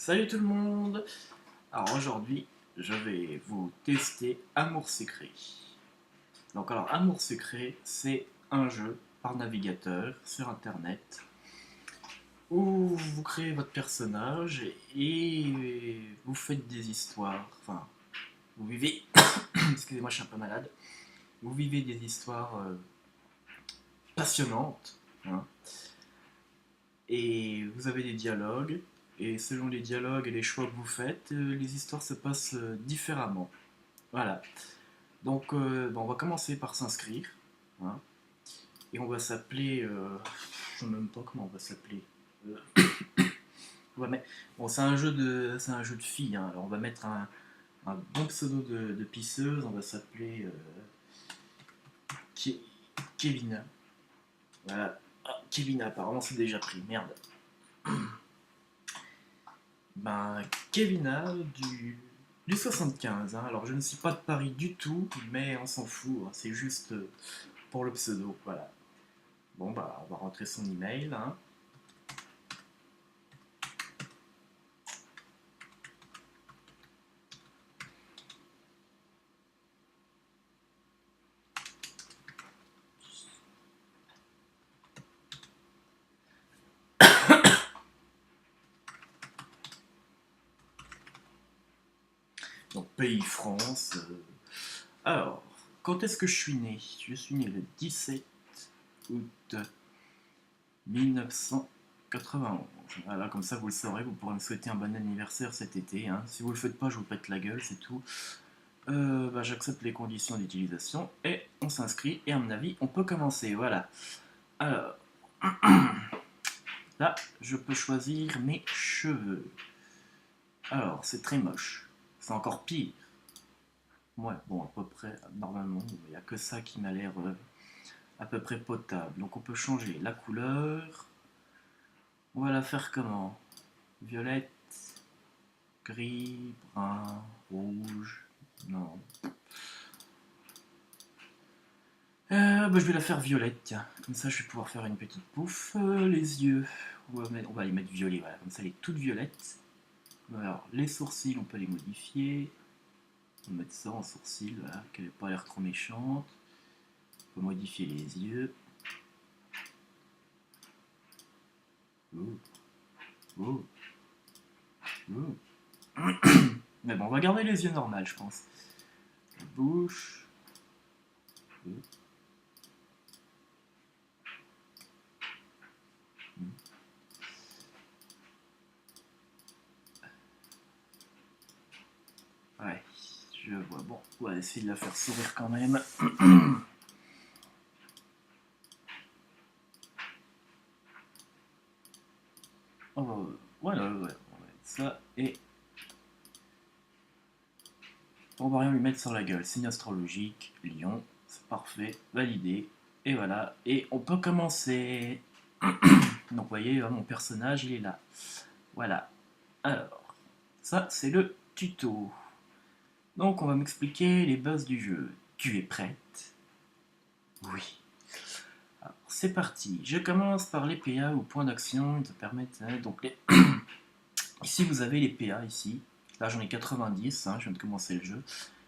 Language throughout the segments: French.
Salut tout le monde. Alors aujourd'hui, je vais vous tester Amour Secret. Alors Amour Secret, c'est un jeu par navigateur sur internet où vous créez votre personnage et vous faites des histoires. Enfin, vous vivez. Excusez-moi, je suis un peu malade. Vous vivez des histoires passionnantes, hein. Et vous avez des dialogues. Et selon les dialogues et les choix que vous faites, les histoires se passent différemment. Voilà. Donc, on va commencer par s'inscrire, hein. Et on va s'appeler. Je ne sais même pas comment on va s'appeler. Euh, on va mettre- Bon, c'est un jeu de filles, hein. Alors, on va mettre un bon pseudo de pisseuse. On va s'appeler Ke- Kevina. Voilà. Ah, Kevina, apparemment, c'est déjà pris. Merde. Ben, Kevina du 75, hein. Alors, je ne suis pas de Paris du tout, mais on s'en fout, hein. C'est juste pour le pseudo. Voilà. Bon, bah, on va rentrer son email, hein. Donc, pays France. Alors, quand est-ce que je suis né? Je suis né le 17 août 1991. Voilà, comme ça vous le saurez, vous pourrez me souhaiter un bon anniversaire cet été, hein. Si vous le faites pas, je vous pète la gueule, c'est tout. J'accepte les conditions d'utilisation et on s'inscrit. Et à mon avis, on peut commencer. Voilà. Alors, là, je peux choisir mes cheveux. Alors, c'est très moche. C'est encore pire. Ouais, bon, à peu près, normalement, il n'y a que ça qui m'a l'air à peu près potable. Donc on peut changer la couleur. On va la faire comment? Violette, gris, brun, rouge. Non. Je vais la faire violette, tiens. Comme ça, je vais pouvoir faire une petite pouffe. Les yeux, on va les mettre violets, voilà. Comme ça, elle est toute violette. Alors, les sourcils, on peut les modifier. On va mettre ça en sourcils, voilà, qu'elle n'ait pas l'air trop méchante. On peut modifier les yeux. Oh, oh, oh. Mais bon, on va garder les yeux normaux, je pense. La bouche. Oh. Ouais, je vois. Bon, on va essayer de la faire sourire quand même. Oh, voilà, ouais, on va mettre ça et on va rien lui mettre sur la gueule. Signe astrologique, lion, c'est parfait, validé. Et voilà, et on peut commencer. Donc, vous voyez, mon personnage, il est là. Voilà. Alors, ça, c'est le tuto. Donc, on va m'expliquer les bases du jeu. Tu es prête? Oui. Alors, c'est parti. Je commence par les PA ou points d'action. Ils te permettent. Donc, ici, vous avez les PA. Ici. Là, j'en ai 90. Hein, je viens de commencer le jeu.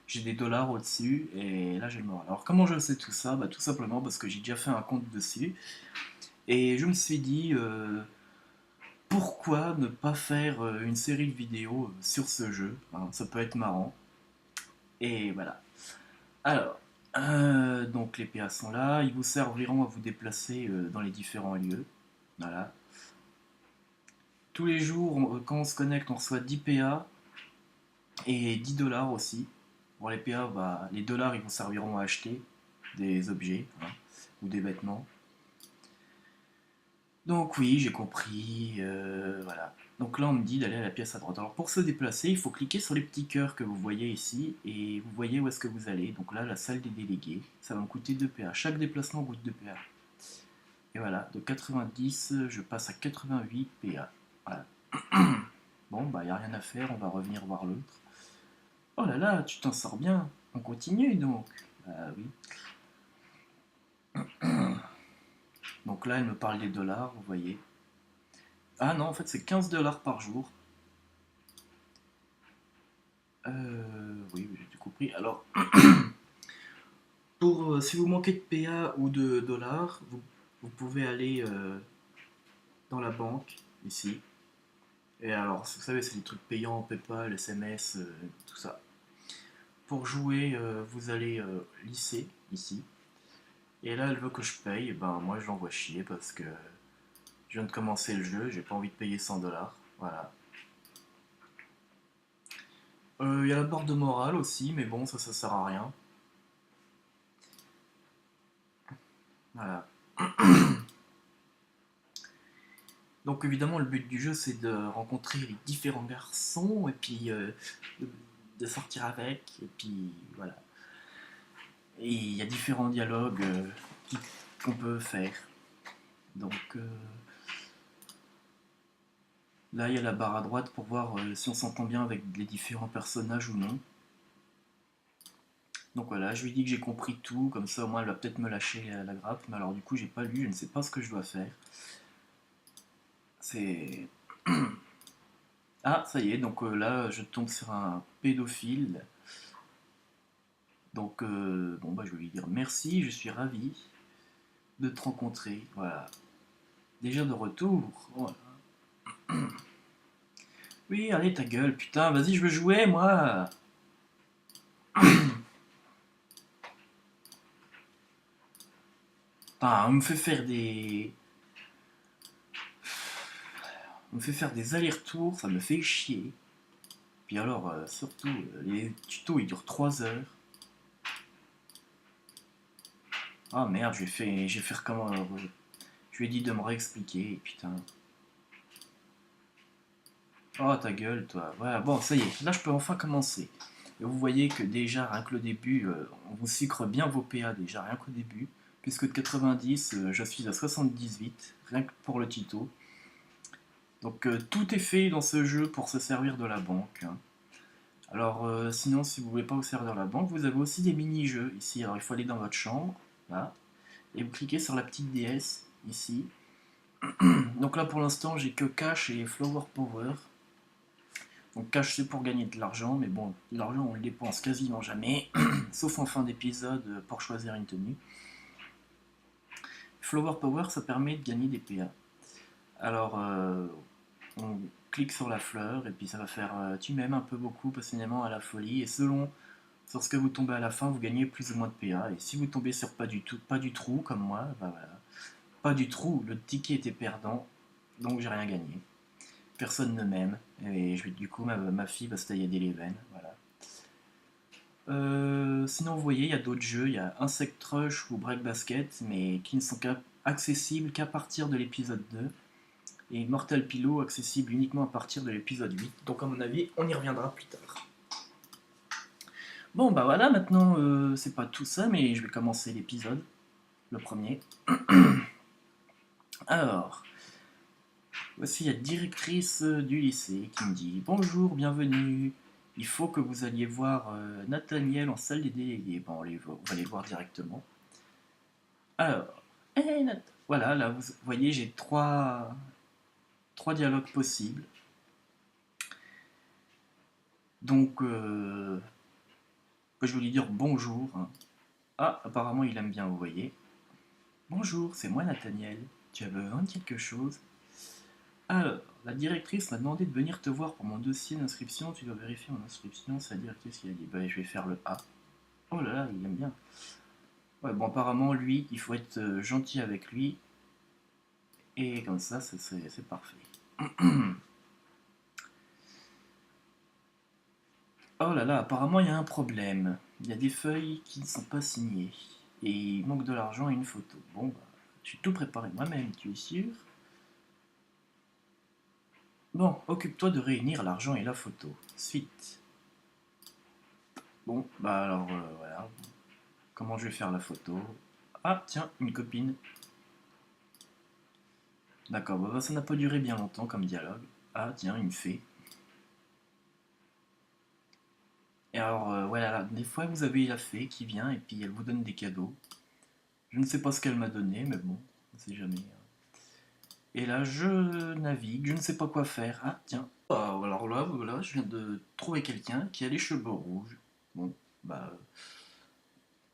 J'ai des dollars au-dessus. Et là, j'ai le moral. Alors, comment je sais tout ça? Tout simplement parce que j'ai déjà fait un compte dessus. Et je me suis dit. Pourquoi ne pas faire une série de vidéos sur ce jeu, hein, ça peut être marrant. Et voilà. Alors, donc les PA sont là, ils vous serviront à vous déplacer dans les différents lieux. Voilà. Tous les jours, quand on se connecte, on reçoit 10 PA et 10 dollars aussi. Pour les PA, les dollars ils vous serviront à acheter des objets, hein, ou des vêtements. Donc oui, j'ai compris, voilà. Donc là, on me dit d'aller à la pièce à droite. Alors pour se déplacer, il faut cliquer sur les petits cœurs que vous voyez ici, et vous voyez où est-ce que vous allez. Donc là, la salle des délégués, ça va me coûter 2 PA. Chaque déplacement coûte 2 PA. Et voilà, de 90, je passe à 88 PA. Voilà. Bon, il n'y a rien à faire, on va revenir voir l'autre. Oh là là, tu t'en sors bien. On continue donc. Ah oui. Donc là, elle me parle des dollars, vous voyez. Ah non, en fait, c'est 15 dollars par jour. Oui, j'ai tout compris. Alors, si vous manquez de PA ou de dollars, vous pouvez aller dans la banque, ici. Et alors, vous savez, c'est des trucs payants, PayPal, SMS, tout ça. Pour jouer, vous allez lycée, ici. Et là, elle veut que je paye. Et ben, moi, je l'envoie chier parce que je viens de commencer le jeu. J'ai pas envie de payer 100 $. Voilà. Il y a la barre de morale aussi, mais bon, ça sert à rien. Voilà. Donc évidemment, le but du jeu, c'est de rencontrer les différents garçons et puis de sortir avec. Et puis voilà. Et il y a différents dialogues qu'on peut faire. Donc là, il y a la barre à droite pour voir si on s'entend bien avec les différents personnages ou non. Donc voilà, je lui dis que j'ai compris tout, comme ça au moins elle va peut-être me lâcher la grappe, mais alors du coup j'ai pas lu, je ne sais pas ce que je dois faire. C'est... Ah, ça y est, donc là je tombe sur un pédophile. Donc bon bah je vais lui dire merci, je suis ravi de te rencontrer, voilà. Déjà de retour, voilà. Oui, allez ta gueule, putain, vas-y je veux jouer moi. Putain, On me fait faire des allers-retours, ça me fait chier. Puis alors, surtout, les tutos ils durent 3 heures. Ah merde, je vais faire comment je lui ai dit de me réexpliquer, putain. Oh ta gueule, toi. Voilà, bon, ça y est, là je peux enfin commencer. Et vous voyez que déjà, rien que le début, on vous sucre bien vos PA déjà, rien qu'au début. Puisque de 90, je suis à 78, rien que pour le tuto. Donc tout est fait dans ce jeu pour se servir de la banque, hein. Alors sinon, si vous voulez pas vous servir de la banque, vous avez aussi des mini-jeux ici. Alors il faut aller dans votre chambre, là, et vous cliquez sur la petite déesse, ici. Donc là pour l'instant, j'ai que Cash et Flower Power. Donc Cash c'est pour gagner de l'argent, mais bon, l'argent on le dépense quasiment jamais, sauf en fin d'épisode pour choisir une tenue. Flower Power ça permet de gagner des PA. Alors on clique sur la fleur et puis ça va faire tu m'aimes un peu beaucoup, passionnément à la folie, et selon sur ce que vous tombez à la fin, vous gagnez plus ou moins de PA. Et si vous tombez sur pas du tout, pas du trou comme moi, bah voilà. Pas du trou, le ticket était perdant, donc j'ai rien gagné. Personne ne m'aime, et du coup ma fille va se tailler des veines, voilà. Sinon, vous voyez, il y a d'autres jeux. Il y a Insect Rush ou Break Basket, mais qui ne sont accessibles qu'à partir de l'épisode 2. Et Mortal Pillow, accessible uniquement à partir de l'épisode 8. Donc, à mon avis, on y reviendra plus tard. Bon, bah voilà, maintenant, c'est pas tout ça, mais je vais commencer l'épisode. Le premier. Alors, voici la directrice du lycée qui me dit bonjour, bienvenue. Il faut que vous alliez voir Nathaniel en salle des délégués. Bon, on va aller le voir directement. Alors, voilà, là vous voyez, j'ai trois dialogues possibles. Donc, je vais lui dire bonjour, hein. Ah, apparemment il aime bien, vous voyez. Bonjour, c'est moi Nathaniel. Tu as besoin de quelque chose? Alors, la directrice m'a demandé de venir te voir pour mon dossier d'inscription. Tu dois vérifier mon inscription. C'est-à-dire, qu'est-ce qu'il a dit? Bah, je vais faire le A. Oh là là, il aime bien. Ouais, bon, apparemment, lui, il faut être gentil avec lui. Et comme ça, c'est parfait. Oh là là, apparemment, il y a un problème. Il y a des feuilles qui ne sont pas signées. Et il manque de l'argent et une photo. Bon, bah, j'ai tout préparé moi-même, tu es sûr? Bon, occupe-toi de réunir l'argent et la photo. Suite. Bon, bah alors, voilà. Comment je vais faire la photo? Ah, tiens, une copine. D'accord, bah, ça n'a pas duré bien longtemps comme dialogue. Ah, tiens, une fée. Et alors, voilà, des fois vous avez la fée qui vient et puis elle vous donne des cadeaux. Je ne sais pas ce qu'elle m'a donné, mais bon, on ne sait jamais. Et là, je navigue, je ne sais pas quoi faire. Ah, tiens. Oh, alors Alors là, voilà, je viens de trouver quelqu'un qui a les cheveux rouges. Bon, bah,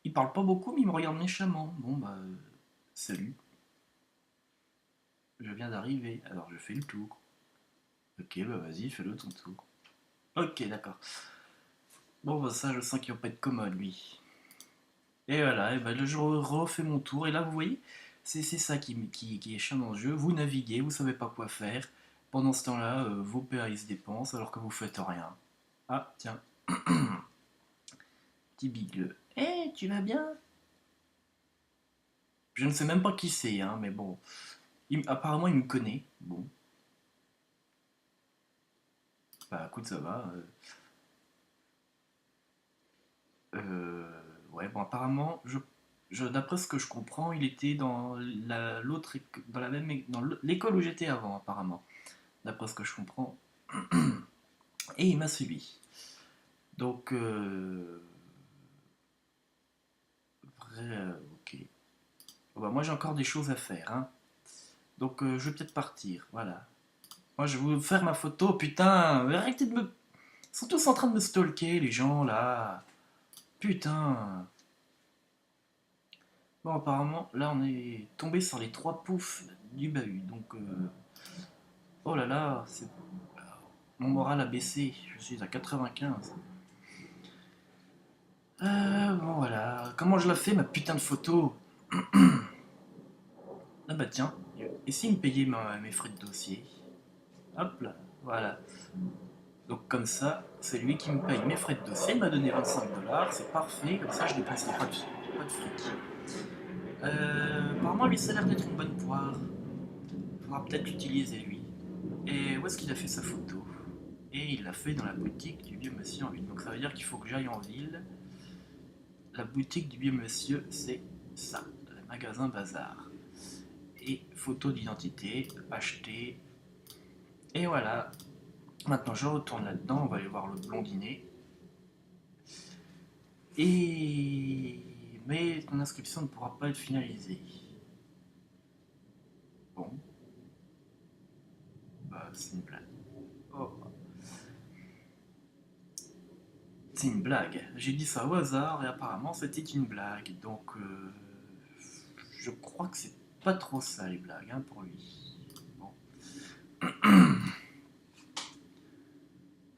il parle pas beaucoup, mais il me regarde méchamment. Bon, bah, salut, je viens d'arriver. Alors je fais le tour. Ok, bah vas-y, fais-le ton tour. Ok, d'accord. Bon, bah ça, je sens qu'il va pas être commode, lui. Et voilà, et bah, je refais mon tour. Et là, vous voyez, c'est ça qui est chiant dans le jeu. Vous naviguez, vous savez pas quoi faire. Pendant ce temps-là, vos PA ils se dépensent alors que vous faites rien. Ah, tiens, petit bigleux. Eh, tu vas bien? Je ne sais même pas qui c'est, hein, mais bon. Apparemment, il me connaît. Bon, bah écoute, ça va. Ouais, bon, apparemment, d'après ce que je comprends, il était dans dans la même, dans l'école où j'étais avant, apparemment. D'après ce que je comprends. Et il m'a suivi. Donc, ok. Bon, bah, moi, j'ai encore des choses à faire, hein. Donc, je vais peut-être partir, voilà. Moi, je vais vous faire ma photo, putain. Arrêtez de me... Ils sont tous en train de me stalker, les gens, là. Putain. Bon, apparemment, là, on est tombé sur les trois poufs du bahut. Donc, oh là là, mon moral a baissé. Je suis à 95. Bon, voilà. Comment je la fais, ma putain de photo? Ah bah tiens, et s'il me payait mes frais de dossier? Hop là, voilà. Donc comme ça, c'est lui qui me paye mes frais de dossier, il m'a donné 25 $, c'est parfait, comme ça je dépenserai pas de fric. Apparemment lui ça a l'air d'être une bonne poire. Faudra peut-être l'utiliser lui. Et où est-ce qu'il a fait sa photo? Et il l'a fait dans la boutique du vieux monsieur en ville. Donc ça veut dire qu'il faut que j'aille en ville. La boutique du vieux monsieur, c'est ça, le magasin bazar. Et photo d'identité, acheter. Et voilà, maintenant, je retourne là-dedans, on va aller voir le blondinet. Et... Mais ton inscription ne pourra pas être finalisée. Bon, bah, c'est une blague. Oh, c'est une blague. J'ai dit ça au hasard et apparemment c'était une blague. Donc, je crois que c'est pas trop ça les blagues hein, pour lui. Bon.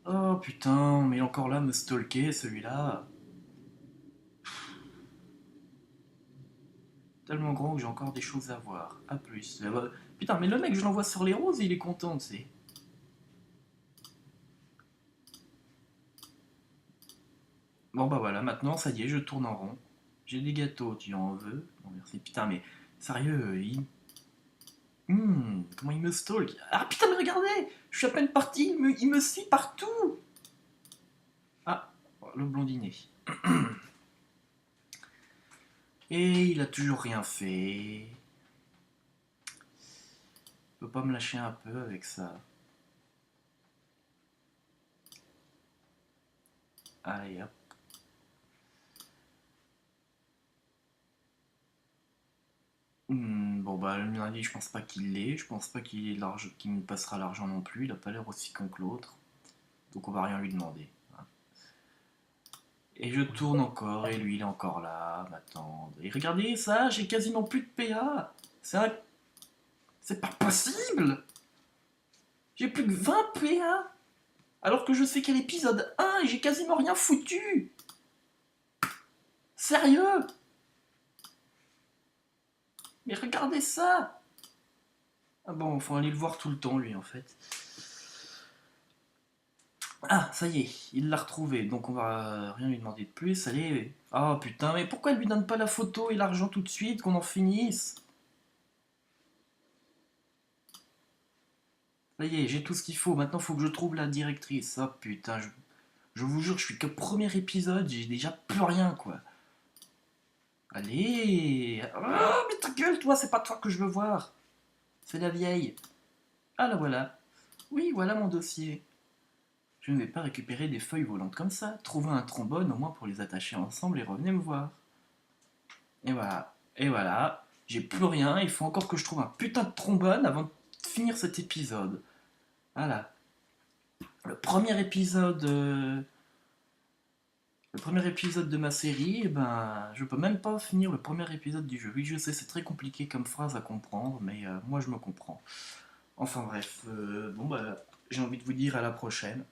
Oh putain, mais encore là me stalker celui-là. Tellement grand que j'ai encore des choses à voir. A plus. Putain, mais le mec, je l'envoie sur les roses et il est content, tu sais. Bon bah voilà, maintenant ça y est, je tourne en rond. J'ai des gâteaux, tu en veux? Non merci. Putain mais sérieux, comment il me stalk? Ah putain mais regardez! Je suis à peine parti, il me suit partout! Ah, le blondinet. Et il a toujours rien fait. Il peut pas me lâcher un peu avec ça. Allez hop. Bon bah le lundi je pense pas qu'il l'ait, je pense pas qu'il me passera l'argent non plus, il a pas l'air aussi con que l'autre, donc on va rien lui demander. Hein. Et je tourne encore, et lui il est encore là, m'attendre. Et regardez ça, j'ai quasiment plus de PA. C'est un... C'est pas possible. J'ai plus que 20 PA. Alors que je sais qu'à l'épisode 1 et j'ai quasiment rien foutu. Sérieux. Mais regardez ça. Ah bon, faut aller le voir tout le temps lui en fait. Ah, ça y est, il l'a retrouvé, donc on va rien lui demander de plus. Allez. Ah putain, mais pourquoi elle lui donne pas la photo et l'argent tout de suite, qu'on en finisse? Ça y est, j'ai tout ce qu'il faut. Maintenant, faut que je trouve la directrice. Ah putain, je vous jure, je suis que premier épisode, j'ai déjà plus rien quoi. Allez. Ah, mais ta gueule, toi, c'est pas toi que je veux voir. C'est la vieille. Ah la voilà. Oui, voilà mon dossier. Je ne vais pas récupérer des feuilles volantes comme ça. Trouvez un trombone au moins pour les attacher ensemble et revenez me voir. Et voilà. Et voilà. J'ai plus rien. Il faut encore que je trouve un putain de trombone avant de finir cet épisode. Voilà. le premier épisode, le premier épisode de ma série, eh ben, je peux même pas finir le premier épisode du jeu. Oui, je sais, c'est très compliqué comme phrase à comprendre, mais moi je me comprends. Enfin bref, bon bah, j'ai envie de vous dire à la prochaine.